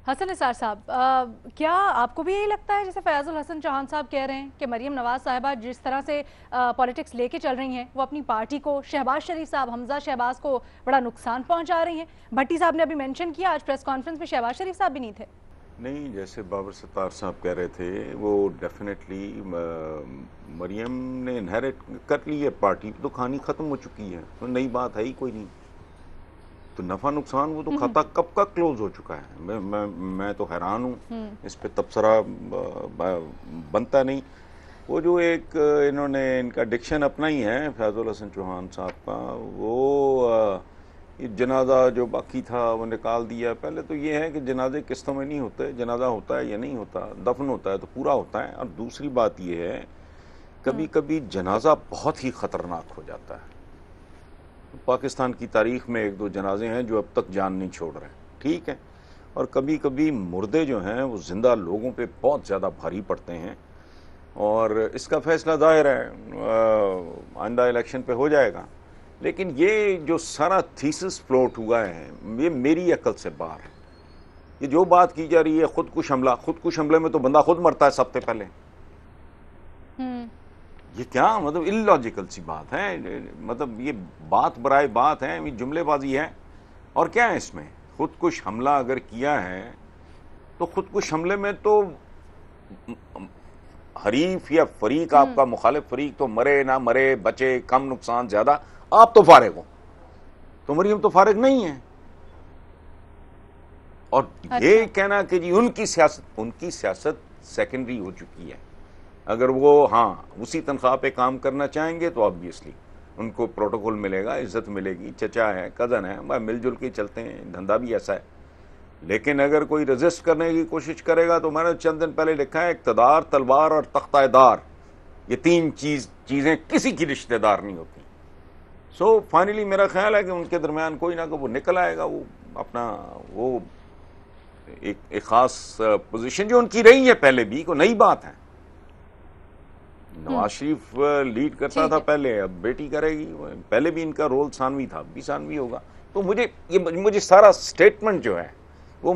حسن نثار صاحب، کیا آپ کو بھی یہی لگتا ہے جیسے فیاض الحسن چوہان صاحب کہہ رہے ہیں کہ مریم نواز صاحبہ جس طرح سے پالیٹکس لے کے چل رہی ہیں وہ اپنی پارٹی کو، شہباز شریف صاحب، حمزہ شہباز کو بڑا نقصان پہنچا رہی ہیں؟ بھٹی صاحب نے ابھی مینشن کیا، آج پریس کانفرنس میں شہباز شریف صاحب بھی نہیں تھے۔ نہیں، جیسے بابر ستار صاحب کہہ رہے تھے وہ ڈیفینیٹلی مریم نے انہیریٹ کر لی ہے، پارٹی تو کہانی ختم ہو چکی ہے، تو نئی بات ہے ہی کوئی نہیں، تو نفع نقصان وہ تو کھاتا کب کا کلوز ہو چکا ہے۔ میں تو حیران ہوں، اس پہ تبصرہ بنتا نہیں۔ وہ جو ایک انہوں نے ان کا ڈکشن اپنا ہی ہے فیاض الحسن چوہان صاحب کا، وہ جنازہ جو باقی تھا وہ نکال دیا۔ پہلے تو یہ ہے کہ جنازے قسطوں میں نہیں ہوتے، جنازہ ہوتا ہے یا نہیں ہوتا، دفن ہوتا ہے تو پورا ہوتا ہے۔ اور دوسری بات یہ ہے کبھی کبھی جنازہ بہت ہی خطرناک ہو جاتا ہے۔ پاکستان کی تاریخ میں ایک دو جنازے ہیں جو اب تک جان نہیں چھوڑ رہے، ٹھیک ہے، اور کبھی کبھی مردے جو ہیں وہ زندہ لوگوں پہ بہت زیادہ بھاری پڑتے ہیں، اور اس کا فیصلہ ظاہر ہے آئندہ الیکشن پہ ہو جائے گا۔ لیکن یہ جو سارا تھیسس فلوٹ ہوا ہے یہ میری عقل سے باہر ہے۔ یہ جو بات کی جا رہی ہے خودکش حملہ، خودکش حملے میں تو بندہ خود مرتا ہے سب سے پہلے، یہ کیا مطلب اللاجیکل سی بات ہے، مطلب یہ بات برائے بات ہے، یہ جملے بازی ہے، اور کیا ہے اس میں؟ خودکش حملہ اگر کیا ہے تو خودکش حملے میں تو حریف یا فریق آپ کا مخالف فریق تو مرے نہ مرے، بچے کم نقصان زیادہ، آپ تو فارغ ہو، تو مریم تو فارغ نہیں ہے۔ اور یہ کہنا کہ جی ان کی سیاست سیکنڈری ہو چکی ہے، اگر وہ ہاں اسی تنخواہ پہ کام کرنا چاہیں گے تو آبویسلی ان کو پروٹوکول ملے گا، عزت ملے گی، چچا ہے، کزن ہے، مل جل کے چلتے ہیں، دھندا بھی ایسا ہے۔ لیکن اگر کوئی ریزسٹ کرنے کی کوشش کرے گا تو میں نے چند دن پہلے لکھا ہے اقتدار، تلوار اور تختہ دار، یہ تین چیزیں کسی کی رشتہ دار نہیں ہوتی۔ سو فائنلی میرا خیال ہے کہ ان کے درمیان کوئی نہ کوئی وہ نکل آئے گا، وہ اپنا وہ ایک خاص پوزیشن جو ان کی رہی ہے پہلے بھی، کوئی نئی بات ہے۔ نواز شریف لیڈ کرتا تھا پہلے، اب بیٹی کرے گی، پہلے بھی ان کا رول ثانوی تھا، اب بھی ثانوی ہوگا۔ تو مجھے سارا سٹیٹمنٹ جو ہے وہ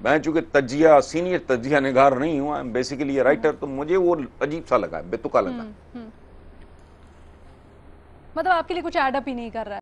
میں چونکہ سینئر تجزیہ نگار نہیں ہوں، بیسیکلی رائٹر، تو مجھے وہ عجیب سا لگا، بے تکا لگا۔ مطلب آپ کے لیے کچھ ایڈ اپ ہی نہیں کر رہا ہے۔